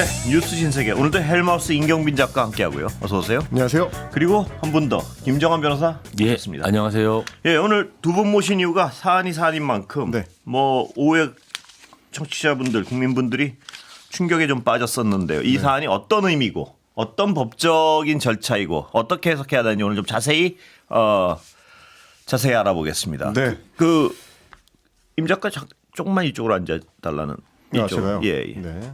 네, 뉴스 신세계 오늘도 헬마우스 임경빈 작가 함께하고요. 어서 오세요. 안녕하세요. 그리고 한 분 더 김정한 변호사 예, 모셨습니다. 안녕하세요. 예, 오늘 두 분 모신 이유가 사안이 사안인 만큼 네. 뭐 오해 청취자분들 국민분들이 충격에 좀 빠졌었는데요. 이 사안이 어떤 의미고 어떤 법적인 절차이고 어떻게 해석해야 되는지 오늘 좀 자세히 알아보겠습니다. 네. 그 임 작가 조금만 이쪽으로 앉아달라는 제가요? 예. 네.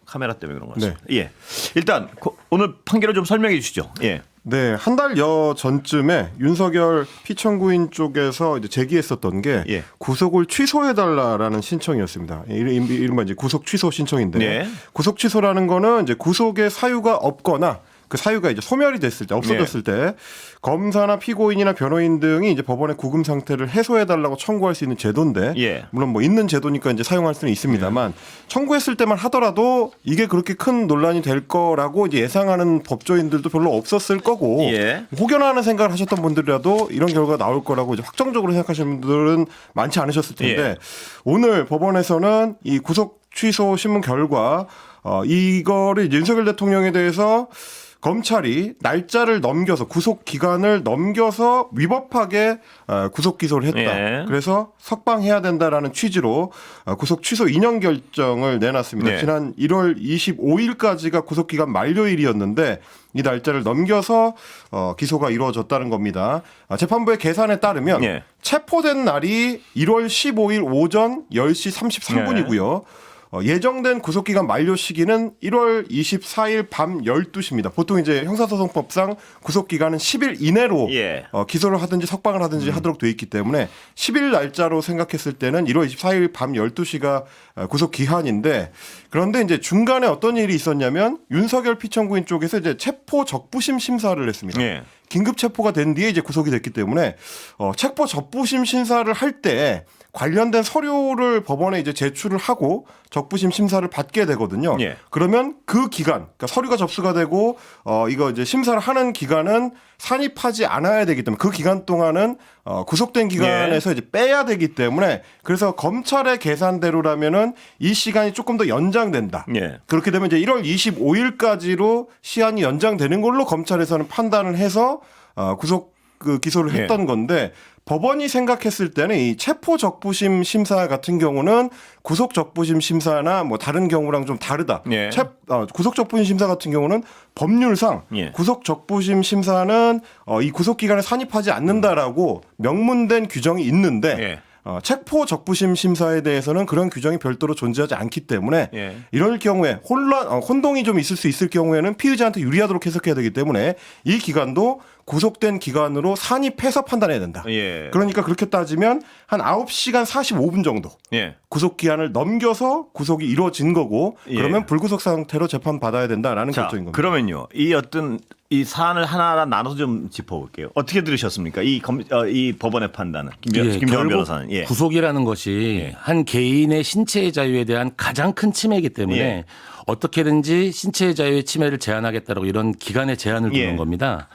카메라 때문에 그런 것 같습니다. 예. 일단 오늘 판결을 좀 설명해 주시죠. 예. 네, 한 달여 전쯤에 윤석열 피청구인 쪽에서 이제 제기했었던 게 예. 구속을 취소해달라라는 신청이었습니다. 이른바 이제 구속 취소 신청인데 네. 구속 취소라는 거는 이제 구속의 사유가 없거나 그 사유가 이제 소멸이 됐을 때 없어졌을 때 검사나 피고인이나 변호인 등이 이제 법원의 구금 상태를 해소해달라고 청구할 수 있는 제도인데 예. 물론 뭐 있는 제도니까 이제 사용할 수는 있습니다만 청구했을 때만 하더라도 이게 그렇게 큰 논란이 될 거라고 이제 예상하는 법조인들도 별로 없었을 거고 예. 혹여나하는 생각을 하셨던 분들이라도 이런 결과가 나올 거라고 이제 확정적으로 생각하시는 분들은 많지 않으셨을 텐데 예. 오늘 법원에서는 이 구속 취소 신문 결과 이거를 이제 윤석열 대통령에 대해서 검찰이 날짜를 넘겨서 구속 기간을 넘겨서 위법하게 구속 기소를 했다. 예. 그래서 석방해야 된다라는 취지로 구속 취소 인용 결정을 내놨습니다. 네. 지난 1월 25일까지가 구속 기간 만료일이었는데 이 날짜를 넘겨서 기소가 이루어졌다는 겁니다. 재판부의 계산에 따르면 예. 체포된 날이 1월 15일 오전 10시 33분이고요. 예정된 구속기간 만료 시기는 1월 24일 밤 12시입니다. 보통 이제 형사소송법상 구속기간은 10일 이내로 예. 기소를 하든지 석방을 하든지 하도록 돼 있기 때문에 10일 날짜로 생각했을 때는 1월 24일 밤 12시가 구속기한인데 그런데 이제 중간에 어떤 일이 있었냐면 윤석열 피청구인 쪽에서 이제 체포 적부심 심사를 했습니다. 예. 긴급 체포가 된 뒤에 이제 구속이 됐기 때문에 체포 적부심 심사를 할 때 관련된 서류를 법원에 이제 제출을 하고 적부심 심사를 받게 되거든요. 예. 그러면 그 기간, 그러니까 서류가 접수가 되고 이거 이제 심사를 하는 기간은 산입하지 않아야 되기 때문에 그 기간 동안은 구속된 기간에서 이제 빼야 되기 때문에 그래서 검찰의 계산대로라면은 이 시간이 조금 더 연장된다. 예. 그렇게 되면 이제 1월 25일까지로 시한이 연장되는 걸로 검찰에서는 판단을 해서 구속 기소를 했던 건데 법원이 생각했을 때는 이 체포 적부심 심사 같은 경우는 구속 적부심 심사나 뭐 다른 경우랑 좀 다르다. 예. 구속 적부심 심사 같은 경우는 법률상 예. 구속 적부심 심사는 이 구속 기간에 산입하지 않는다라고 명문된 규정이 있는데 예. 체포 적부심 심사에 대해서는 그런 규정이 별도로 존재하지 않기 때문에 예. 이럴 경우에 혼동이 좀 있을 수 있을 경우에는 피의자한테 유리하도록 해석해야 되기 때문에 이 기간도 구속된 기간으로 산입해서 판단해야 된다. 예. 그러니까 그렇게 따지면 한 9시간 45분 정도 예. 구속 기한을 넘겨서 구속이 이루어진 거고 예. 그러면 불구속 상태로 재판 받아야 된다라는 자, 결정인 겁니다. 그러면요. 이 사안을 하나하나 나눠서 좀 짚어볼게요. 어떻게 들으셨습니까? 이 법원의 판단은 김정한 결국 변호사는. 예. 구속이라는 것이 한 개인의 신체의 자유에 대한 가장 큰 침해이기 때문에 예. 어떻게든지 신체의 자유의 침해를 제한하겠다라고 이런 기간의 제한을 두는 예. 겁니다.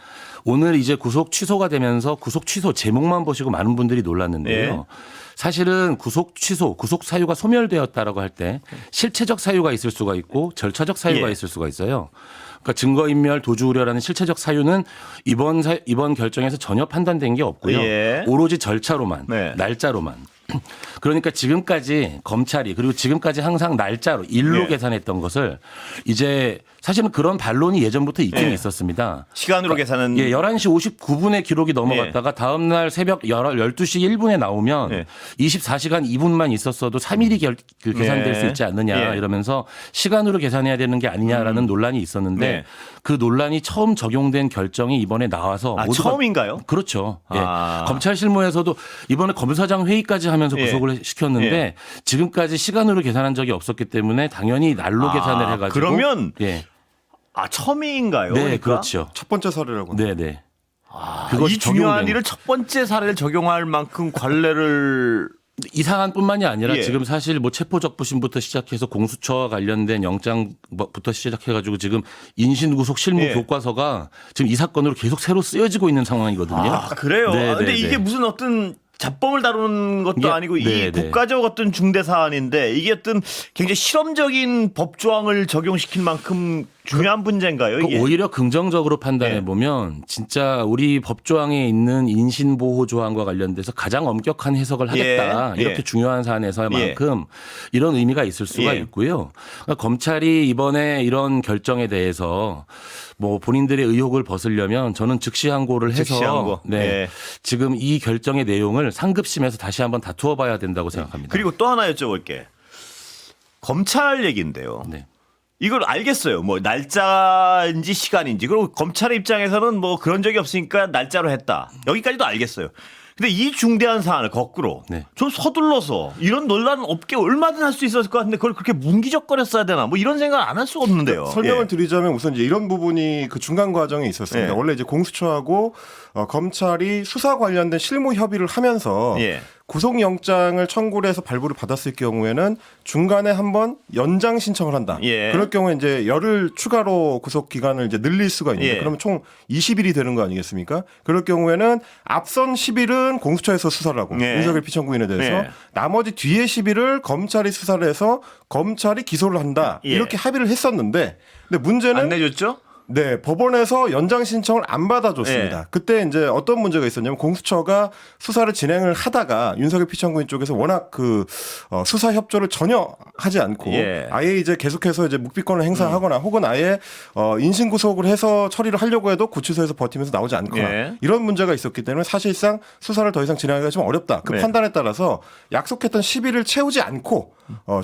오늘 이제 구속 취소가 되면서 구속 취소 제목만 보시고 많은 분들이 놀랐는데요. 예. 사실은 구속 취소, 구속 사유가 소멸되었다라고 할 때 실체적 사유가 있을 수가 있고 절차적 사유가 예. 있을 수가 있어요. 그러니까 증거인멸, 도주 우려라는 실체적 사유는 이번 결정에서 전혀 판단된 게 없고요. 예. 오로지 절차로만, 네. 날짜로만. 그러니까 지금까지 검찰이 그리고 지금까지 항상 날짜로 일로 예. 계산했던 것을 이제 사실은 그런 반론이 예전부터 있긴 예. 있었습니다. 시간으로 계산은 11시 59분에 기록이 넘어갔다가 다음 날 새벽 12시 1분에 나오면 예. 24시간 2분만 있었어도 3일이 계산될 네. 수 있지 않느냐 예. 이러면서 시간으로 계산해야 되는 게 아니냐라는 논란이 있었는데 네. 그 논란이 처음 적용된 결정이 이번에 나와서 모두가 처음인가요? 그렇죠. 예. 아. 검찰 실무에서도 이번에 검사장 회의까지 하면서 예. 구속을 시켰는데 예. 지금까지 시간으로 계산한 적이 없었기 때문에 당연히 날로 계산을 해가지고 그러면 예. 처음인가요? 네, 그러니까? 그렇죠. 첫 번째 사례라고. 네, 네. 이 중요한 적용된 일을 첫 번째 사례를 적용할 만큼 관례를 이 사안뿐만이 아니라 예. 지금 사실 뭐 체포적부심부터 시작해서 공수처와 관련된 영장부터 시작해가지고 지금 인신구속 실무 예. 교과서가 지금 이 사건으로 계속 새로 쓰여지고 있는 상황이거든요. 그래요. 네, 근데 네, 이게 네. 무슨 어떤 잡범을 다루는 것도 예. 아니고 이 네, 네. 국가적 어떤 중대 사안인데 이게 어떤 굉장히 실험적인 법 조항을 적용시킬 만큼 중요한 문제인가요? 이게? 오히려 긍정적으로 판단해 예. 보면 진짜 우리 법조항에 있는 인신보호 조항과 관련돼서 가장 엄격한 해석을 하겠다. 예. 이렇게 예. 중요한 사안에서만큼 이런 의미가 있을 수가 예. 있고요. 그러니까 검찰이 이번에 이런 결정에 대해서 뭐 본인들의 의혹을 벗으려면 저는 즉시 항고를 해서 즉시 항고. 네. 예. 지금 이 결정의 내용을 상급심에서 다시 한번 다투어 봐야 된다고 생각합니다. 그리고 또 하나 여쭤볼게. 검찰 얘기인데요. 네. 이걸 알겠어요. 뭐 날짜인지 시간인지. 그리고 검찰의 입장에서는 뭐 그런 적이 없으니까 날짜로 했다. 여기까지도 알겠어요. 근데 이 중대한 사안을 거꾸로 네. 좀 서둘러서 이런 논란 없게 얼마든 할 수 있었을 것 같은데 그걸 그렇게 뭉기적거렸어야 되나 뭐 이런 생각 안 할 수가 없는데요. 설명을 예. 드리자면 우선 이제 이런 부분이 그 중간 과정에 있었습니다. 예. 원래 이제 공수처하고 검찰이 수사 관련된 실무 협의를 하면서 예. 구속영장을 청구를 해서 발부를 받았을 경우에는 중간에 한번 연장 신청을 한다. 예. 그럴 경우에 이제 열흘 추가로 구속 기간을 이제 늘릴 수가 있는데 예. 그러면 총 20일이 되는 거 아니겠습니까? 그럴 경우에는 앞선 10일은 공수처에서 수사를 하고 예. 윤석열 피청구인에 대해서 예. 나머지 뒤에 10일을 검찰이 수사를 해서 검찰이 기소를 한다. 예. 이렇게 합의를 했었는데 근데 문제는 안 내줬죠? 네, 법원에서 연장 신청을 안 받아줬습니다. 예. 그때 이제 어떤 문제가 있었냐면 공수처가 수사를 진행을 하다가 윤석열 피청구인 쪽에서 워낙 그 수사 협조를 전혀 하지 않고 예. 아예 이제 계속해서 이제 묵비권을 행사하거나 혹은 아예 인신 구속을 해서 처리를 하려고 해도 구치소에서 버티면서 나오지 않거나 예. 이런 문제가 있었기 때문에 사실상 수사를 더 이상 진행하기가 좀 어렵다. 그 네. 판단에 따라서 약속했던 10일을 채우지 않고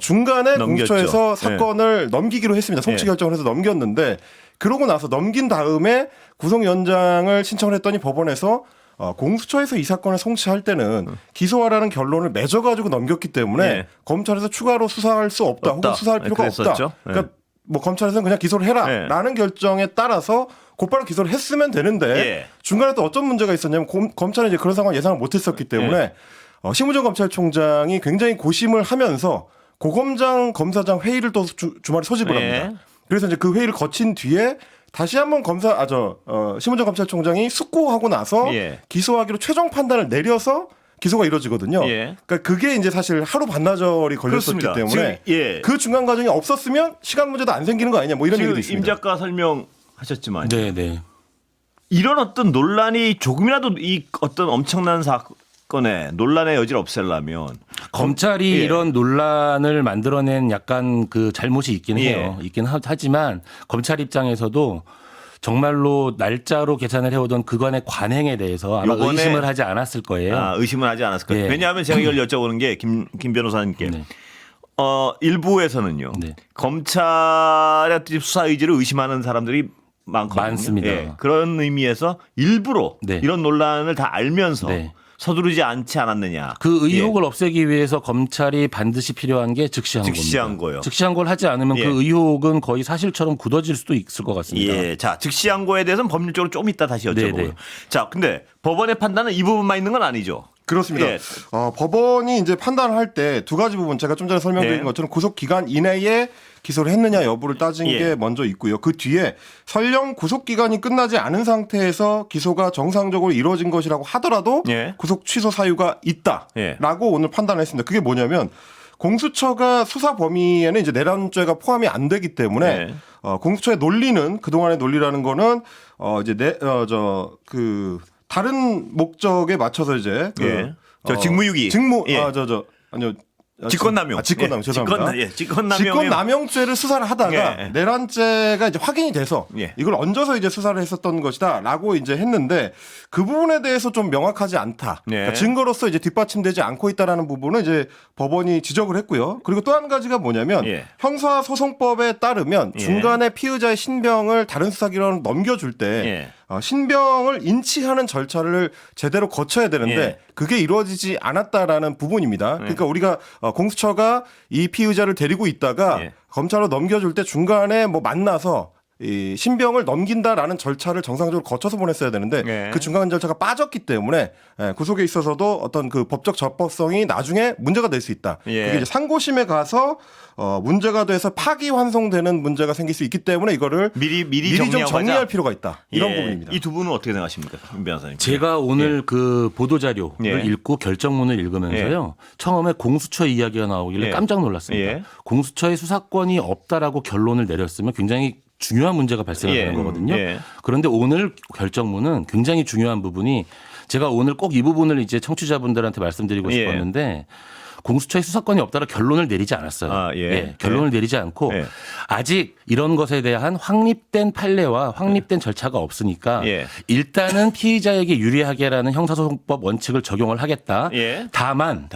중간에 넘겼죠. 공수처에서 사건을 넘기기로 했습니다. 송치 예. 결정을 해서 넘겼는데 그러고 나서 넘긴 다음에 구속 연장을 신청을 했더니 법원에서 공수처에서 이 사건을 송치할 때는 기소하라는 결론을 맺어가지고 넘겼기 때문에 예. 검찰에서 추가로 수사할 수 없다. 없다. 혹은 수사할 필요가 그랬었죠. 없다. 그러니까 뭐 검찰에서는 그냥 기소를 해라라는 결정에 따라서 곧바로 기소를 했으면 되는데 예. 중간에 또 어떤 문제가 있었냐면 검찰은 이제 그런 상황 예상을 못했었기 때문에 심우정 검찰총장이 굉장히 고심을 하면서 고검장 검사장 회의를 또 주말에 소집을 예. 합니다. 그래서 이제 그 회의를 거친 뒤에 다시 한번 심우정 검찰총장이 숙고하고 나서 예. 기소하기로 최종 판단을 내려서 기소가 이루어지거든요. 예. 그러니까 그게 이제 사실 하루 반나절이 걸렸었기 그렇습니다. 때문에 지금, 예. 그 중간 과정이 없었으면 시간 문제도 안 생기는 거 아니냐 뭐 이런 지금 얘기도 임 있습니다. 작가 설명하셨지만 네, 네. 이런 어떤 논란이 조금이라도 이 어떤 엄청난 사건에 논란의 여지를 없애려면 검찰이 예. 이런 논란을 만들어낸 약간 그 잘못이 있긴 해요. 예. 있긴 하지만 검찰 입장에서도 정말로 날짜로 계산을 해오던 그간의 관행에 대해서 아마 요번에- 의심을 하지 않았을 거예요. 의심을 하지 않았을 거예요. 예. 왜냐하면 제가 이걸 여쭤보는 게 김 변호사님께 네. 일부에서는요. 네. 검찰의 수사 의지를 의심하는 사람들이 많거든요. 많습니다. 예. 그런 의미에서 일부러 네. 이런 논란을 다 알면서 네. 서두르지 않지 않았느냐. 그 의혹을 없애기 위해서 검찰이 반드시 필요한 게 즉시항고입니다. 즉시항고요. 즉시항고를 하지 않으면 예. 그 의혹은 거의 사실처럼 굳어질 수도 있을 것 같습니다. 예. 자, 즉시항고에 대해서는 법률적으로 좀 이따 다시 여쭤보고요. 네네. 자, 근데 법원의 판단은 이 부분만 있는 건 아니죠. 그렇습니다. 예. 법원이 이제 판단을 할 때 두 가지 부분 제가 좀 전에 설명드린 네. 것처럼 구속 기간 이내에 기소를 했느냐 여부를 따진 예. 게 먼저 있고요. 그 뒤에 설령 구속 기간이 끝나지 않은 상태에서 기소가 정상적으로 이루어진 것이라고 하더라도 예. 구속 취소 사유가 있다라고 예. 오늘 판단을 했습니다. 그게 뭐냐면 공수처가 수사 범위에는 이제 내란죄가 포함이 안 되기 때문에 네. 공수처의 논리는 그동안의 논리라는 거는 이제 다른 목적에 맞춰서 이제 예. 저 직무유기. 직무 예. 아니요. 직권남용. 직권남용. 예. 죄송합니다. 직권남용. 직권남용죄를 수사를 하다가 예. 내란죄가 이제 확인이 돼서 예. 이걸 얹어서 이제 수사를 했었던 것이다라고 이제 했는데 그 부분에 대해서 좀 명확하지 않다. 예. 그러니까 증거로서 이제 뒷받침되지 않고 있다라는 부분은 이제 법원이 지적을 했고요. 그리고 또 한 가지가 뭐냐면 예. 형사소송법에 따르면 예. 중간에 피의자의 신병을 다른 수사기관으로 넘겨줄 때 예. 신병을 인치하는 절차를 제대로 거쳐야 되는데 예. 그게 이루어지지 않았다라는 부분입니다. 그러니까 우리가 공수처가 이 피의자를 데리고 있다가 예. 검찰로 넘겨줄 때 중간에 뭐 만나서 이 신병을 넘긴다라는 절차를 정상적으로 거쳐서 보냈어야 되는데 예. 그 중간 절차가 빠졌기 때문에 구속에 있어서도 어떤 그 법적 적법성이 나중에 문제가 될 수 있다. 예. 그게 이제 상고심에 가서 문제가 돼서 파기환송되는 문제가 생길 수 있기 때문에 이거를 미리 좀 정리하고 정리할 하자. 필요가 있다. 이런 예. 부분입니다. 이 두 분은 어떻게 생각하십니까, 임 변호사님? 제가 오늘 그 보도 자료를 예. 읽고 결정문을 읽으면서요. 처음에 공수처 이야기가 나오길래 예. 깜짝 놀랐습니다. 예. 공수처의 수사권이 없다라고 결론을 내렸으면 굉장히 중요한 문제가 발생하는 예. 거거든요. 예. 그런데 오늘 결정문은 굉장히 중요한 부분이 제가 오늘 꼭 이 부분을 이제 청취자분들한테 말씀드리고 예. 싶었는데 공수처의 수사권이 없다라 결론을 내리지 않았어요. 아, 예. 결론을 예. 내리지 않고 예. 아직 이런 것에 대한 확립된 판례와 확립된 절차가 없으니까 예. 일단은 피의자에게 유리하게라는 형사소송법 원칙을 적용을 하겠다. 예. 다만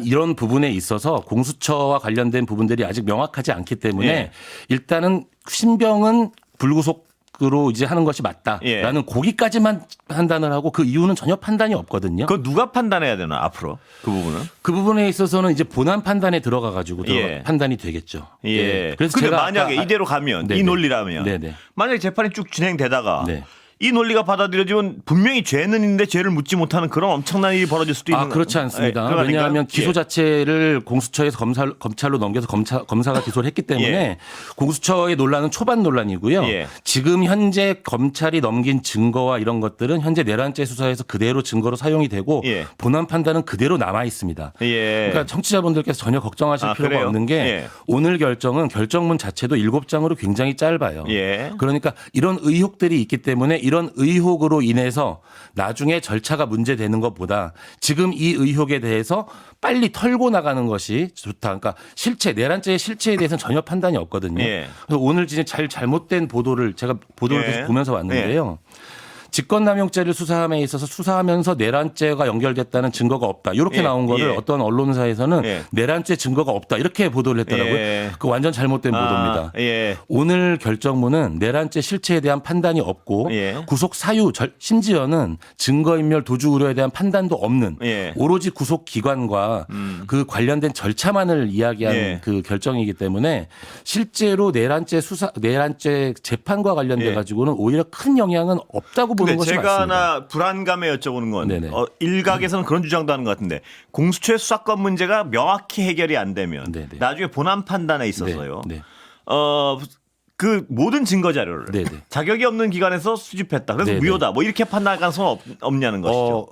이런 부분에 있어서 공수처와 관련된 부분들이 아직 명확하지 않기 때문에 예. 일단은 신병은 불구속으로 이제 하는 것이 맞다라는 예. 거기까지만 판단을 하고 그 이유는 전혀 판단이 없거든요. 그거 누가 판단해야 되나 앞으로 그 부분은? 그 부분에 있어서는 이제 본안 판단에 들어가 가지고 예. 판단이 되겠죠. 예. 그래서 근데 제가 만약에 아까 이대로 가면 네네. 이 논리라면 네네. 만약에 재판이 쭉 진행되다가 네. 이 논리가 받아들여지면 분명히 죄는 있는데 죄를 묻지 못하는 그런 엄청난 일이 벌어질 수도 있는 그렇지 않습니다. 예, 그거 아닌가요? 왜냐하면 기소 예. 자체를 공수처에서 검찰로 넘겨서 검사가 기소를 했기 때문에 예. 공수처의 논란은 초반 논란이고요. 예. 지금 현재 검찰이 넘긴 증거와 이런 것들은 현재 내란죄 수사에서 그대로 증거로 사용이 되고 예. 본안 판단은 그대로 남아 있습니다. 예. 그러니까 청취자분들께서 전혀 걱정하실 필요가 그래요? 없는 게 예. 오늘 결정문 자체도 7장으로 굉장히 짧아요. 예. 그러니까 이런 의혹들이 있기 때문에 이런 의혹으로 인해서 나중에 절차가 문제되는 것보다 지금 이 의혹에 대해서 빨리 털고 나가는 것이 좋다. 그러니까 내란죄의 실체에 대해서는 전혀 판단이 없거든요. 예. 그래서 오늘 진짜 잘못된 보도를 제가 보도를 예. 계속 보면서 왔는데요. 직권남용죄를 수사함에 있어서 수사하면서 내란죄가 연결됐다는 증거가 없다. 이렇게 예, 나온 거를 예. 어떤 언론사에서는 예. 내란죄 증거가 없다. 이렇게 보도를 했더라고요. 예. 그 완전 잘못된 보도입니다. 예. 오늘 결정문은 내란죄 실체에 대한 판단이 없고 예. 구속 사유 심지어는 증거인멸 도주 우려에 대한 판단도 없는 예. 오로지 구속 기관과 그 관련된 절차만을 이야기한 예. 그 결정이기 때문에 실제로 내란죄 재판과 관련돼 예. 가지고는 오히려 큰 영향은 없다고 보는 근데 것이 제가 맞습니다. 하나 불안감에 여쭤보는 건 네네. 일각에서는 그런 주장도 하는 것 같은데 공수처의 수사권 문제가 명확히 해결이 안 되면 네네. 나중에 본안 판단에 있어서요. 네. 그 모든 증거 자료를 네네. 자격이 없는 기관에서 수집했다. 그래서 네네. 무효다. 뭐 이렇게 판단할 가능성은 없냐는 것이죠.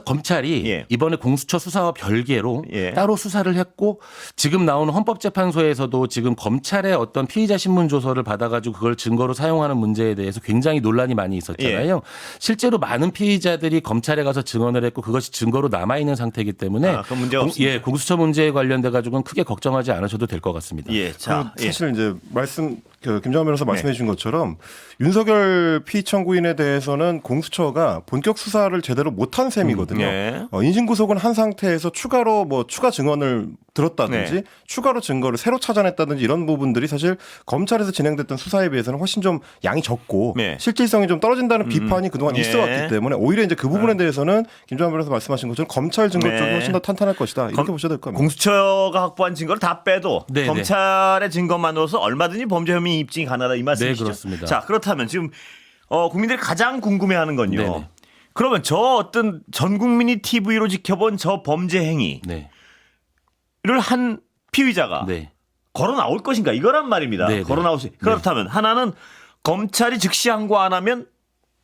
검찰이 예. 이번에 공수처 수사와 별개로 예. 따로 수사를 했고 지금 나오는 헌법재판소에서도 지금 검찰의 어떤 피의자 신문 조서를 받아가지고 그걸 증거로 사용하는 문제에 대해서 굉장히 논란이 많이 있었잖아요. 예. 실제로 많은 피의자들이 검찰에 가서 증언을 했고 그것이 증거로 남아 있는 상태이기 때문에 그건 문제가 없습니다. 공수처 문제에 관련돼 가지고는 크게 걱정하지 않으셔도 될 것 같습니다. 예, 자, 그 사실 이제 김정한 변호사 네. 말씀해 주신 것처럼 윤석열 피청구인에 대해서는 공수처가 본격 수사를 제대로 못한 셈이거든요. 네. 인신구속은 한 상태에서 추가로 추가 증언을 들었다든지 네. 추가로 증거를 새로 찾아냈다든지 이런 부분들이 사실 검찰에서 진행됐던 수사에 비해서는 훨씬 좀 양이 적고 네. 실질성이 좀 떨어진다는 비판이 그동안 예. 있어왔기 때문에 오히려 이제 그 부분에 대해서는 김정한 변호사 말씀하신 것처럼 검찰 증거 쪽이 네. 훨씬 더 탄탄할 것이다. 이렇게 보셔야 될 겁니다. 공수처가 확보한 증거를 다 빼도 네, 검찰의 증거만으로서 얼마든지 범죄 혐의 입증이 가능하다 이 말씀이시죠. 네, 그렇습니다. 자, 그렇다면 지금 국민들이 가장 궁금해하는 건요. 네네. 그러면 저 어떤 전 국민이 TV로 지켜본 저 범죄 행위를 네. 한 피의자가 네. 걸어 나올 것인가 이거란 말입니다. 네네. 걸어 나올 수. 그렇다면 하나는 검찰이 즉시 항고 안 하면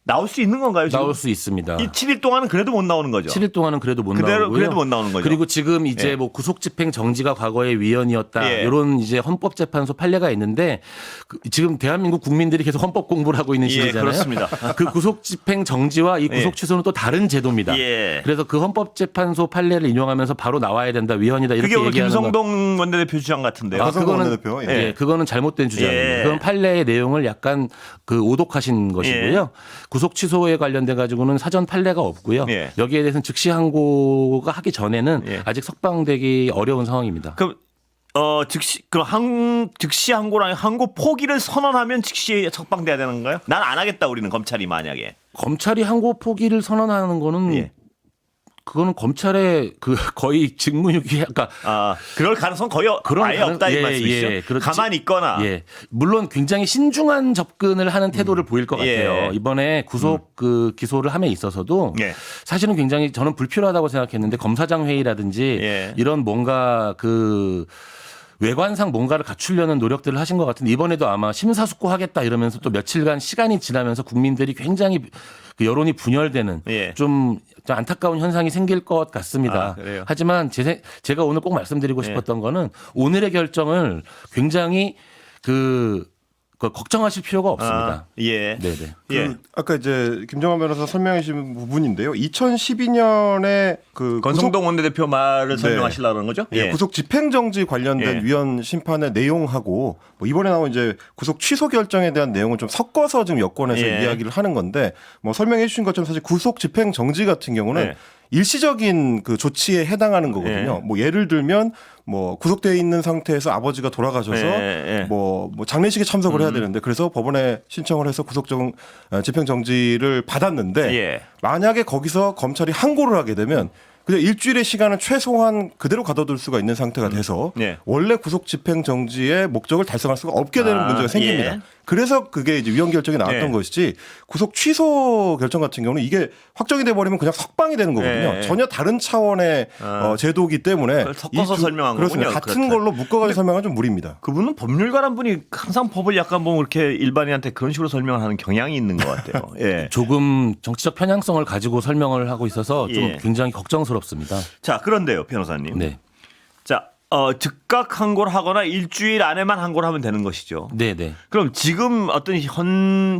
나올 수 있는 건가요? 지금? 나올 수 있습니다. 이 7일 동안은 그래도 못 나오는 거죠. 7일 동안은 그래도 못 그대로 나오고요. 그래도 못 나오는 거죠. 그리고 지금 이제 예. 구속 집행 정지가 과거의 위헌이었다. 예. 이런 이제 헌법재판소 판례가 있는데 지금 대한민국 국민들이 계속 헌법 공부를 하고 있는 예, 시기잖아요. 그렇습니다. 그 구속 집행 정지와 이 구속 예. 취소는 또 다른 제도입니다. 예. 그래서 그 헌법재판소 판례를 인용하면서 바로 나와야 된다. 위헌이다. 이렇게 그게 오늘 얘기하는 건 김성동 원내대표 주장 같은데요. 김성동 그거는 원내대표, 예, 그거는 잘못된 주장입니다. 예. 그건 판례의 내용을 약간 오독하신 것이고요. 구속 취소에 관련돼 가지고는 사전 판례가 없고요. 예. 여기에 대해서는 즉시 항고가 하기 전에는 예. 아직 석방되기 어려운 상황입니다. 그럼 즉시 항고랑 항고 포기를 선언하면 즉시 석방돼야 되는 건가요? 난 안 하겠다 우리는 검찰이 만약에. 검찰이 항고 포기를 선언하는 거는 예. 그거는 검찰의 그 거의 직무유기 그러니까 그럴 가능성 거의 아예 없다 이 말씀이시죠? 그렇지. 가만히 있거나. 예. 물론 굉장히 신중한 접근을 하는 태도를 보일 것 같아요. 이번에 구속 그 기소를 함에 있어서도 예. 사실은 굉장히 저는 불필요하다고 생각했는데 검사장 회의라든지 예. 이런 뭔가 그 외관상 뭔가를 갖추려는 노력들을 하신 것 같은데 이번에도 아마 심사숙고하겠다 이러면서 또 며칠간 시간이 지나면서 국민들이 굉장히 그 여론이 분열되는 예. 좀 안타까운 현상이 생길 것 같습니다. 그래요? 하지만 제가 오늘 꼭 말씀드리고 싶었던 거는 오늘의 결정을 굉장히 그 걱정하실 필요가 없습니다. 예. 네네. 예. 아까 이제 김정환 변호사 설명해 주신 부분인데요. 2012년에 그 권성동 원내대표 말을 설명하시려는 거죠? 예, 구속 집행정지 관련된 예. 위원 심판의 내용하고 뭐 이번에 나온 이제 구속 취소 결정에 대한 내용을 좀 섞어서 지금 여권에서 예. 이야기를 하는 건데 뭐 설명해 주신 것처럼 사실 구속 집행정지 같은 경우는 예. 일시적인 그 조치에 해당하는 거거든요. 예. 뭐 예를 들면 뭐 구속되어 있는 상태에서 아버지가 돌아가셔서 예. 뭐 장례식에 참석을 해야 되는데 그래서 법원에 신청을 해서 집행정지를 받았는데 예. 만약에 거기서 검찰이 항고를 하게 되면 그냥 일주일의 시간을 최소한 그대로 가둬둘 수가 있는 상태가 돼서 예. 원래 구속 집행 정지의 목적을 달성할 수가 없게 되는 문제가 생깁니다. 예. 그래서 그게 이제 위헌 결정이 나왔던 예. 것이지 구속 취소 결정 같은 경우는 이게 확정이 돼 버리면 그냥 석방이 되는 거거든요. 예. 전혀 다른 차원의 제도이기 때문에 그걸 섞어서 설명한 그렇습니다. 거군요. 같은 그렇다. 걸로 묶어가지고 설명은 좀 무리입니다. 그분은 법률가란 분이 항상 법을 약간 뭐 이렇게 일반인한테 그런 식으로 설명을 하는 경향이 있는 것 같아요. 예. 조금 정치적 편향성을 가지고 설명을 하고 있어서 좀 예. 굉장히 걱정스럽습니다. 자, 그런데요, 변호사님. 네. 자, 즉각 항고를 하거나 일주일 안에만 항고를 하면 되는 것이죠. 네네. 그럼 지금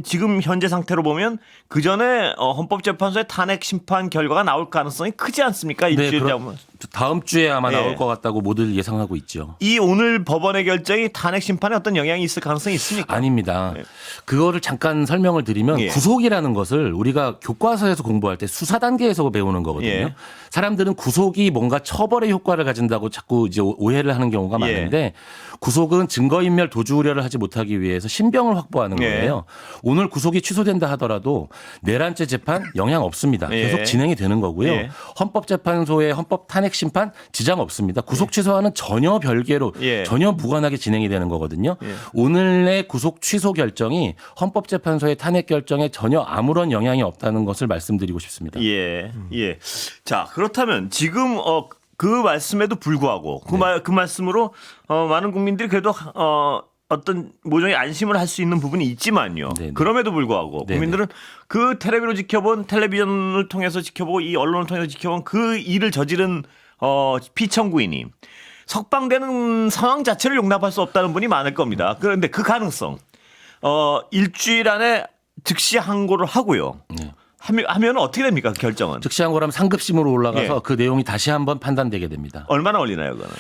지금 현재 상태로 보면 그 전에 헌법재판소의 탄핵 심판 결과가 나올 가능성이 크지 않습니까? 일주일 잡으면. 다음 주에 아마 예. 나올 것 같다고 모두 예상하고 있죠. 이 오늘 법원의 결정이 탄핵 심판에 어떤 영향이 있을 가능성이 있습니까? 아닙니다. 그거를 잠깐 설명을 드리면 예. 구속이라는 것을 우리가 교과서에서 공부할 때 수사 단계에서 배우는 거거든요. 예. 사람들은 구속이 뭔가 처벌의 효과를 가진다고 자꾸 이제 오해를 하는 경우가 예. 많은데 구속은 증거인멸 도주 우려를 하지 못하기 위해서 신병을 확보하는 예. 거예요. 오늘 구속이 취소된다 하더라도 내란죄 재판 영향 없습니다. 예. 계속 진행이 되는 거고요. 예. 헌법재판소의 헌법 탄핵 심판 지장 없습니다. 구속 취소와는 전혀 별개로 예. 전혀 무관하게 진행이 되는 거거든요. 예. 오늘의 구속 취소 결정이 헌법재판소의 탄핵 결정에 전혀 아무런 영향이 없다는 것을 말씀드리고 싶습니다. 예. 예. 자, 그렇다면 지금 그 말씀에도 불구하고 그 말씀으로 많은 국민들이 그래도 어떤 모종의 안심을 할 수 있는 부분이 있지만요. 네네. 그럼에도 불구하고 네네. 국민들은 그 텔레비로 지켜본 텔레비전을 통해서 지켜보고 이 언론을 통해서 지켜본 그 일을 저지른 피청구인이 석방되는 상황 자체를 용납할 수 없다는 분이 많을 겁니다. 그런데 그 가능성 일주일 안에 즉시 항고를 하고요. 네. 하면 어떻게 됩니까? 그 결정은 즉시한 거라면 상급심으로 올라가서 예. 그 내용이 다시 한번 판단되게 됩니다. 얼마나 걸리나요? 그거는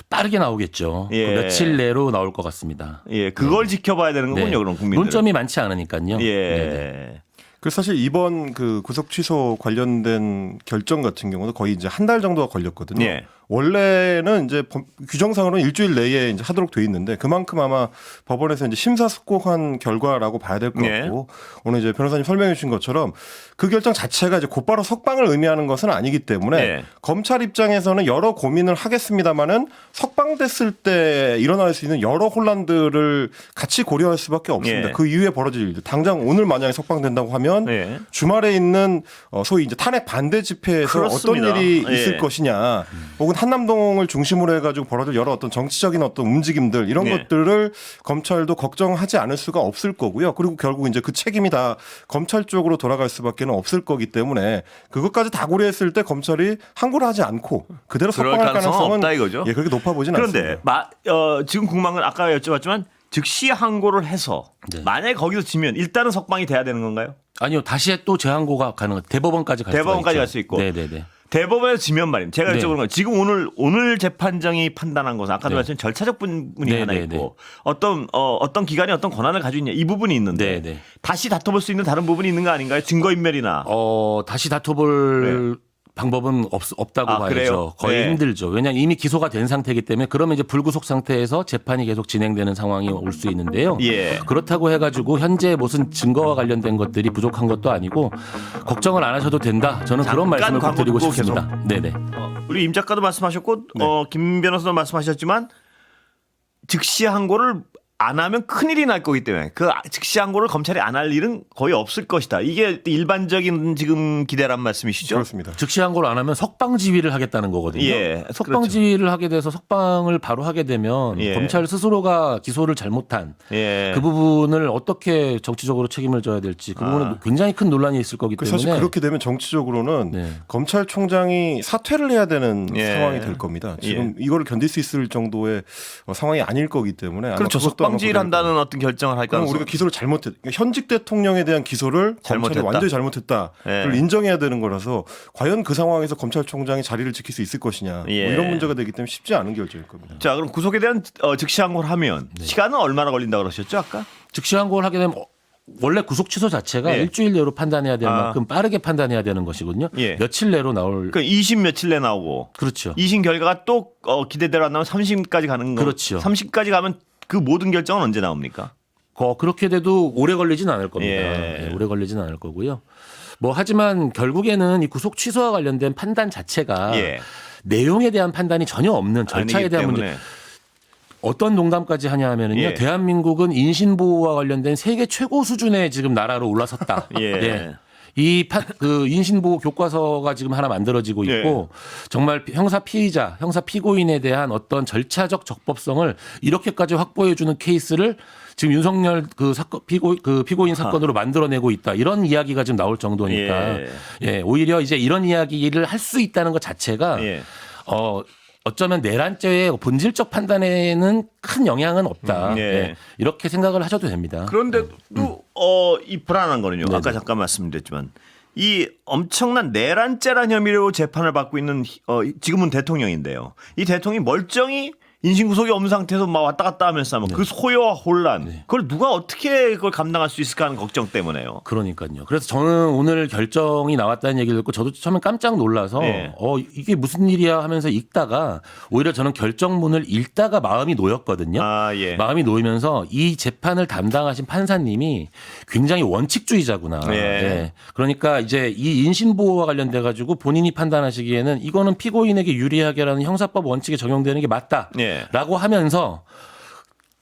빠르게 나오겠죠. 예. 그 며칠 내로 나올 것 같습니다. 예, 그걸 지켜봐야 되는 거군요. 네. 그럼 국민들 논점이 많지 않으니까요. 예. 네네. 그래서 사실 이번 그 구속 취소 관련된 결정 같은 경우도 거의 이제 한 달 정도가 걸렸거든요. 예. 원래는 이제 규정상으로는 일주일 내에 이제 하도록 돼 있는데 그만큼 아마 법원에서 이제 심사숙고한 결과라고 봐야 될 것 예. 같고 오늘 이제 변호사님 설명해 주신 것처럼 그 결정 자체가 이제 곧바로 석방을 의미하는 것은 아니기 때문에 예. 검찰 입장에서는 여러 고민을 하겠습니다만은 석방됐을 때 일어날 수 있는 여러 혼란들을 같이 고려할 수밖에 없습니다. 예. 그 이후에 벌어질 일들. 당장 오늘 만약에 석방된다고 하면 예. 주말에 있는 소위 이제 탄핵 반대 집회에서 그렇습니다. 어떤 일이 있을 예. 것이냐, 혹은 한남동을 중심으로 해가지고 벌어질 여러 어떤 정치적인 어떤 움직임들 이런 예. 것들을 검찰도 걱정하지 않을 수가 없을 거고요. 그리고 결국 이제 그 책임이 다 검찰 쪽으로 돌아갈 수밖에는 없을 거기 때문에 그것까지 다 고려했을 때 검찰이 항고를 하지 않고 그대로 그럴 석방할 가능성은 가능성은 없다 이거죠. 예, 그렇게 높아 보지는 그런데 않습니다. 지금 궁금한 건 아까 여쭤봤지만 즉시 항고를 해서 네. 만약에 거기서 지면 일단은 석방이 돼야 되는 건가요? 아니요, 다시 또 재항고가 가능. 대법원까지 갈 대법원까지 수가 갈 있죠. 수 있고. 네네네. 대법원에서 지면 말입니다. 제가 네. 여쭤보는 건 지금 오늘 재판장이 판단한 것은 아까도 네. 말씀드린 절차적 부분이 네, 하나 네, 있고 어떤 기관이 어떤 권한을 가지고 있냐 이 부분이 있는데 네, 네. 다시 다퉈볼 수 있는 다른 부분이 있는 거 아닌가요? 증거인멸이나. 다시 다퉈볼 방법은 없다고 아, 봐야죠. 그래요? 거의 네. 힘들죠. 왜냐하면 이미 기소가 된 상태이기 때문에 그러면 이제 불구속 상태에서 재판이 계속 진행되는 상황이 올 수 있는데요. 예. 그렇다고 해가지고 현재 무슨 증거와 관련된 것들이 부족한 것도 아니고 걱정을 안 하셔도 된다. 저는 그런 잠깐 말씀을 꼭 광고 드리고 듣고 싶습니다. 네네. 우리 임 작가도 말씀하셨고 김 변호사도 말씀하셨지만 즉시 항고를 안 하면 큰일이 날 거기 때문에 그 즉시 항고를 검찰이 안 할 일은 거의 없을 것이다. 이게 일반적인 지금 기대란 말씀이시죠? 그렇습니다. 즉시 항고를 안 하면 석방지휘를 하겠다는 거거든요. 예, 석방지휘를 하게 돼서 석방을 바로 하게 되면 예. 검찰 스스로가 기소를 잘못한 예. 그 부분을 어떻게 정치적으로 책임을 져야 될지 그 부분은 굉장히 큰 논란이 있을 거기 때문에 사실 그렇게 되면 정치적으로는 네. 검찰총장이 사퇴를 해야 되는 예. 상황이 될 겁니다. 지금 이거를 견딜 수 있을 정도의 상황이 아닐 거기 때문에 아마 그렇죠. 그것도 아마 석방지휘를 한다는 어떤 결정을 할 그럼 가능성. 우리가 기소를 잘못했. 그러니까 현직 대통령에 대한 기소를 검찰이 잘못했다. 완전히 잘못했다를 예. 인정해야 되는 거라서 과연 그 상황에서 검찰총장이 자리를 지킬 수 있을 것이냐 예. 뭐 이런 문제가 되기 때문에 쉽지 않은 결정일 겁니다. 자, 그럼 구속에 대한 즉시 항고를 하면 시간은 얼마나 걸린다고 그러셨죠, 아까? 즉시 항고를 하게 되면 원래 구속 취소 자체가 예. 일주일 내로 판단해야 될 아. 만큼 빠르게 판단해야 되는 것이거든요. 예. 며칠 내로 나올 그 20 며칠 내 나오고 그렇죠. 2심 결과가 또 기대대로 안 나오면 3심까지 가는 거. 그렇죠. 3심까지 가면 그 모든 결정은 언제 나옵니까? 그렇게 돼도 오래 걸리진 않을 겁니다. 예. 예, 오래 걸리진 않을 거고요. 뭐 하지만 결국에는 이 구속 취소와 관련된 판단 자체가 예. 내용에 대한 판단이 전혀 없는 절차에 아니기 대한 때문에. 문제. 어떤 농담까지 하냐 하면은요. 예. 대한민국은 인신보호와 관련된 세계 최고 수준의 지금 나라로 올라섰다. 예. 그 인신보호 교과서가 지금 하나 만들어지고 있고 정말 형사 피의자, 형사 피고인에 대한 어떤 절차적 적법성을 이렇게까지 확보해 주는 케이스를 지금 윤석열 그 사건 피고인 사건으로 만들어내고 있다. 이런 이야기가 지금 나올 정도니까 예, 오히려 이제 이런 이야기를 할 수 있다는 것 자체가 예. 어쩌면 내란죄의 본질적 판단에는 큰 영향은 없다. 예. 예, 이렇게 생각을 하셔도 됩니다. 그런데도 이 불안한 거는요. 아까 잠깐 말씀드렸지만 이 엄청난 내란죄란 혐의로 재판을 받고 있는 지금은 대통령인데요. 이 대통령이 멀쩡히 인신구속이 없는 상태에서 막 왔다 갔다 하면서 그 소요와 혼란 그걸 누가 어떻게 그걸 감당할 수 있을까 하는 걱정 때문에요. 그러니까요. 그래서 저는 오늘 결정이 나왔다는 얘기를 듣고 저도 처음에 깜짝 놀라서 예. 이게 무슨 일이야 하면서 읽다가 오히려 저는 결정문을 읽다가 마음이 놓였거든요. 아, 예. 마음이 놓이면서 이 재판을 담당하신 판사님이 굉장히 원칙주의자구나. 예. 예. 그러니까 이제 이 인신보호와 관련돼 가지고 본인이 판단하시기에는 이거는 피고인에게 유리하게라는 형사법 원칙에 적용되는 게 맞다. 예. 라고 하면서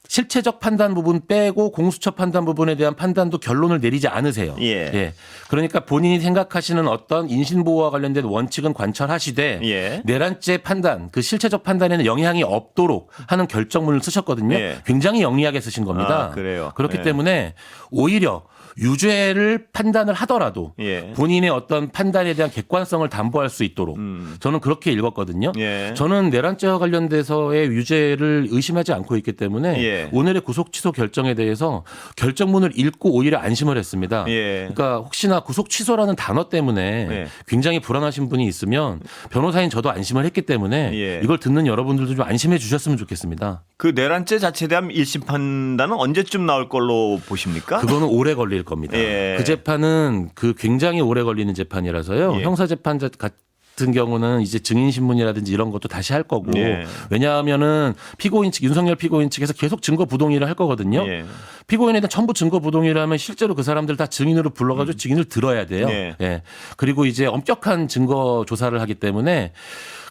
실체적 판단 부분 빼고 공수처 판단 부분에 대한 판단도 결론을 내리지 않으세요. 예. 그러니까 본인이 생각하시는 어떤 인신보호와 관련된 원칙은 관철하시되 예. 내란죄 판단, 그 실체적 판단에는 영향이 없도록 하는 결정문을 쓰셨거든요. 예. 굉장히 영리하게 쓰신 겁니다. 아, 그래요? 그렇기 예. 때문에 오히려 유죄를 판단을 하더라도 예. 본인의 어떤 판단에 대한 객관성을 담보할 수 있도록 저는 그렇게 읽었거든요. 예. 저는 내란죄와 관련돼서의 유죄를 의심하지 않고 있기 때문에 예. 오늘의 구속 취소 결정에 대해서 결정문을 읽고 오히려 안심을 했습니다. 예. 그러니까 혹시나 구속 취소라는 단어 때문에 예. 굉장히 불안하신 분이 있으면 변호사인 저도 안심을 했기 때문에 예. 이걸 듣는 여러분들도 좀 안심해 주셨으면 좋겠습니다. 그 내란죄 자체에 대한 1심 판단은 언제쯤 나올 걸로 보십니까? 그거는 오래 걸릴 겁니다. 예. 그 재판은 굉장히 오래 걸리는 재판이라서요. 예. 형사재판 같은 경우는 이제 증인신문이라든지 이런 것도 다시 할 거고 예. 왜냐하면은 피고인 측 윤석열 피고인 측에서 계속 증거 부동의를 할 거거든요. 예. 피고인에 대한 전부 증거 부동의를 하면 실제로 그 사람들 다 증인으로 불러가지고 증인을 들어야 돼요. 예. 예. 그리고 이제 엄격한 증거 조사를 하기 때문에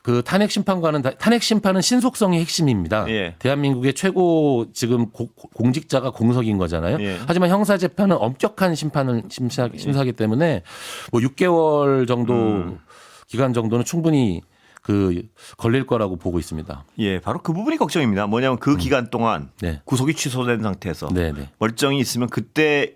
그 탄핵 심판은 신속성이 핵심입니다. 예. 대한민국의 최고 지금 공직자가 공석인 거잖아요. 예. 하지만 형사 재판은 엄격한 심판을 심사하기 때문에 뭐 6개월 정도 기간 정도는 충분히 걸릴 거라고 보고 있습니다. 예, 바로 그 부분이 걱정입니다. 뭐냐면 그 기간 동안 네. 구속이 취소된 상태에서 네네. 멀쩡히 있으면 그때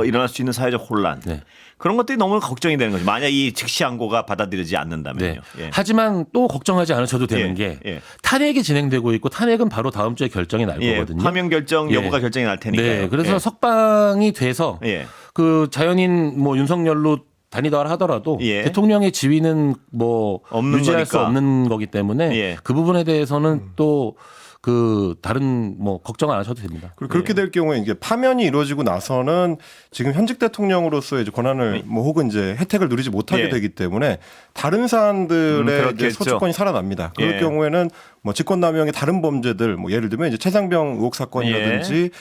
일어날 수 있는 사회적 혼란 네. 그런 것들이 너무 걱정이 되는 거죠. 만약 이 즉시 항고가 받아들이지 않는다면요. 네. 예. 하지만 또 걱정하지 않으셔도 되는 예. 게 예. 탄핵이 진행되고 있고 탄핵은 바로 다음 주에 결정이 날 예. 거거든요. 파면 결정 여부가 예. 결정이 날 테니까요. 네. 그래서 예. 석방이 돼서 예. 그 자연인 뭐 윤석열로 다니더라 하더라도 예. 대통령의 지위는 뭐 없는 유지할 수 거니까. 없는 거기 때문에 예. 그 부분에 대해서는 또 그 다른 뭐 걱정 안 하셔도 됩니다. 그리고 그렇게 될 경우에 이게 파면이 이루어지고 나서는 지금 현직 대통령으로서의 이제 권한을 뭐 혹은 이제 혜택을 누리지 못하게 예. 되기 때문에 다른 사안들의 이제 그렇겠죠. 소추권이 살아납니다. 그럴 예. 경우에는 뭐 직권남용의 다른 범죄들 뭐 예를 들면 이제 최상병 의혹 사건이라든지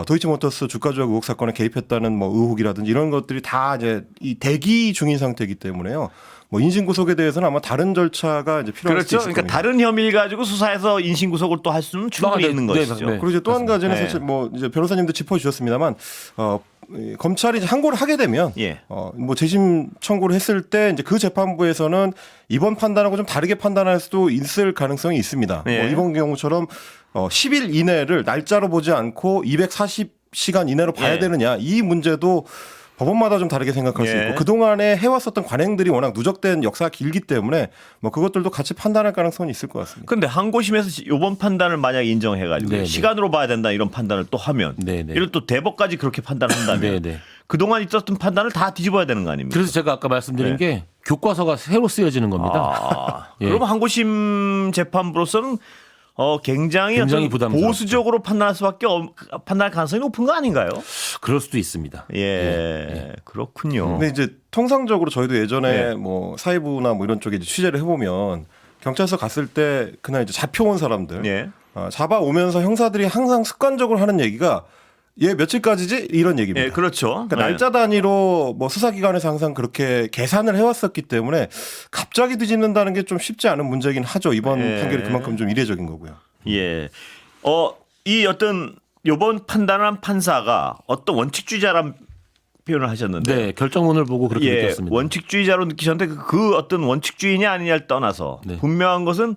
도이치모터스 주가 조작 의혹 사건에 개입했다는 뭐 의혹이라든지 이런 것들이 다 이제 이 대기 중인 상태이기 때문에요. 뭐 인신구속에 대해서는 아마 다른 절차가 이제 필요할 그렇죠. 수도 있을 그러니까 겁니다. 다른 혐의를 가지고 수사해서 인신구속을 또 할 수는 충분히 네, 있는 네, 것이죠. 네. 그리고 이제 또 한 가지는 네. 사실 뭐 이제 변호사님도 짚어주셨습니다만 이 검찰이 이제 항고를 하게 되면 예. 뭐 재심 청구를 했을 때 이제 그 재판부에서는 이번 판단하고 좀 다르게 판단할 수도 있을 가능성이 있습니다. 예. 뭐 이번 경우처럼 10일 이내를 날짜로 보지 않고 240시간 이내로 봐야 예. 되느냐 이 문제도 법원마다 좀 다르게 생각할 수 예. 있고 그동안에 해왔었던 관행들이 워낙 누적된 역사가 길기 때문에 뭐 그것들도 같이 판단할 가능성이 있을 것 같습니다. 그런데 항고심에서 이번 판단을 만약 인정해가지고 네네. 시간으로 봐야 된다 이런 판단을 또 하면 네네. 이걸 또 대법까지 그렇게 판단한다면 네네. 그동안 있었던 판단을 다 뒤집어야 되는 거 아닙니까? 그래서 제가 아까 말씀드린 네. 게 교과서가 새로 쓰여지는 겁니다. 아, 예. 그럼 항고심 재판부로서는 굉장히 굉장히 어떤 부담스럽죠. 보수적으로 판단할 수밖에 판단할 가능성이 높은 거 아닌가요? 그럴 수도 있습니다. 예, 그렇군요. 근데 이제 통상적으로 저희도 예전에 네. 뭐 사회부나 뭐 이런 쪽에 이제 취재를 해보면 경찰서 갔을 때 그날 이제 잡혀온 사람들 예. 잡아오면서 형사들이 항상 습관적으로 하는 얘기가 얘 며칠까지지 이런 얘기입니다. 예, 그렇죠. 그러니까 네. 날짜 단위로 뭐 수사기관에서 항상 그렇게 계산을 해왔었기 때문에 갑자기 뒤집는다는 게 좀 쉽지 않은 문제긴 하죠. 이번 예. 판결이 그만큼 좀 이례적인 거고요. 예. 이 어떤 요번 판단을 한 판사가 어떤 원칙주의자란 표현을 하셨는데 네, 결정문을 보고 그렇게 예, 느꼈습니다. 원칙주의자로 느끼셨는데 그 어떤 원칙주의냐 아니냐를 떠나서 네. 분명한 것은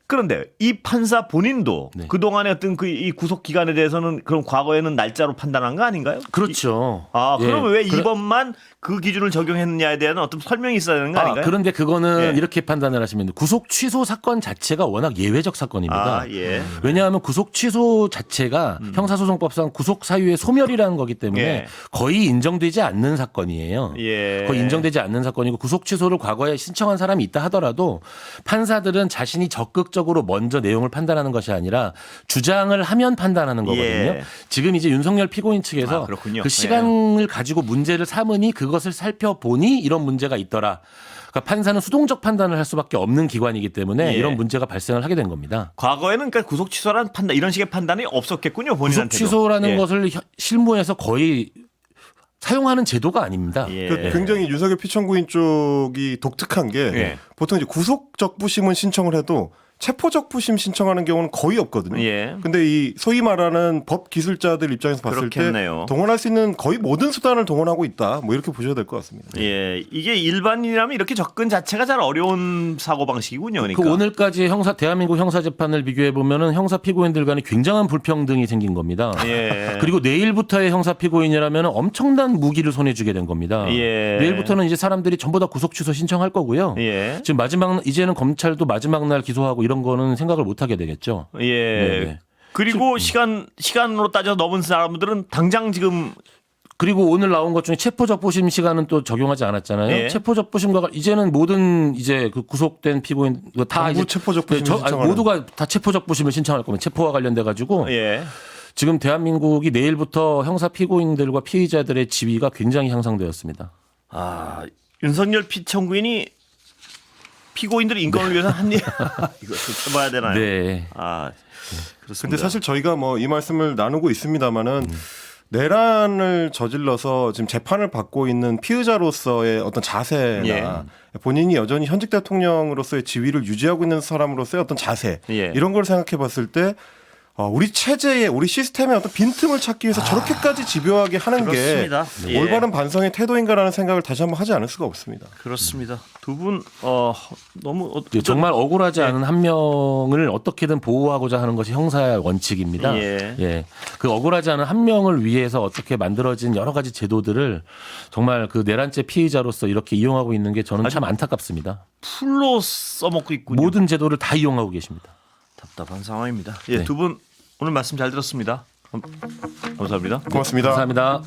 그런데 이 판사 본인도 네. 그동안의 어떤 이 구속 기간에 대해서는 그럼 과거에는 날짜로 판단한 거 아닌가요? 그렇죠. 그러면 왜 그래- 이번만 그 기준을 적용했느냐에 대한 어떤 설명이 있어야 되는 거 아닌가요? 그런데 그거는 예. 이렇게 판단을 하시면 돼요. 구속 취소 사건 자체가 워낙 예외적 사건입니다. 예. 왜냐하면 구속 취소 자체가 형사소송법상 구속 사유의 소멸이라는 거기 때문에 예. 거의 인정되지 않는 사건이에요. 예. 거의 인정되지 않는 사건이고 구속 취소를 과거에 신청한 사람이 있다 하더라도 판사들은 자신이 적극적으로 먼저 내용을 판단하는 것이 아니라 주장을 하면 판단하는 거거든요. 예. 지금 이제 윤석열 피고인 측에서 그렇군요. 그 시간을 가지고 문제를 삼으니 그것을 살펴보니 이런 문제가 있더라. 그러니까 판사는 수동적 판단을 할 수밖에 없는 기관이기 때문에 예. 이런 문제가 발생을 하게 된 겁니다. 과거에는 그러니까 구속 취소란 판단 이런 식의 판단이 없었겠군요. 구속 본인한테도. 취소라는 예. 것을 실무에서 거의 사용하는 제도가 아닙니다. 예. 그 굉장히 윤석열 피청구인 쪽이 독특한 게 예. 보통 이제 구속적 부심은 신청을 해도 체포적 부심 신청하는 경우는 거의 없거든요. 예. 근데 이 소위 말하는 법 기술자들 입장에서 봤을 그렇겠네요. 때 동원할 수 있는 거의 모든 수단을 동원하고 있다. 뭐 이렇게 보셔야 될 것 같습니다. 예, 이게 일반인이라면 이렇게 접근 자체가 잘 어려운 사고 방식이군요. 그러니까. 그 오늘까지 대한민국 형사 재판을 비교해 보면은 형사 피고인들 간에 굉장한 불평등이 생긴 겁니다. 예. 그리고 내일부터의 형사 피고인이라면 엄청난 무기를 손에 쥐게 된 겁니다. 예. 내일부터는 이제 사람들이 전부 다 구속 취소 신청할 거고요. 예. 지금 이제는 검찰도 마지막 날 기소하고 이런 거는 생각을 못 하게 되겠죠. 예. 네네. 그리고 시간으로 따져 넘은 사람들은 당장 지금 그리고 오늘 나온 것 중에 체포적 부심 시간은 또 적용하지 않았잖아요. 예. 체포적 부심과 이제는 모든 이제 그 구속된 피고인 다 전부 이제 체포적 부심을 신청하는. 모두가 다 체포적 부심을 신청할 거면 체포와 관련돼 가지고 예. 지금 대한민국이 내일부터 형사 피고인들과 피의자들의 지위가 굉장히 향상되었습니다. 윤석열 피청구인이 피고인들의 인권을 위해서 한 일. 이거 해봐야 되나요? 네. 그렇습니다. 근데 사실 저희가 뭐 이 말씀을 나누고 있습니다만은 내란을 저질러서 지금 재판을 받고 있는 피의자로서의 어떤 자세나 예. 본인이 여전히 현직 대통령으로서의 지위를 유지하고 있는 사람으로서의 어떤 자세 예. 이런 걸 생각해 봤을 때 우리 체제에 우리 시스템에 어떤 빈틈을 찾기 위해서 저렇게까지 집요하게 하는 그렇습니다. 게 예. 올바른 반성의 태도인가라는 생각을 다시 한번 하지 않을 수가 없습니다. 그렇습니다. 두 분 너무 정말 억울하지 않은 한 명을 어떻게든 보호하고자 하는 것이 형사의 원칙입니다. 예. 그 억울하지 않은 한 명을 위해서 어떻게 만들어진 여러 가지 제도들을 정말 그 내란죄 피의자로서 이렇게 이용하고 있는 게 저는 참 안타깝습니다. 풀로 써먹고 있군요. 모든 제도를 다 이용하고 계십니다. 답답한 상황입니다. 예, 네. 두 분 오늘 말씀 잘 들었습니다. 감사합니다. 고맙습니다. 감사합니다.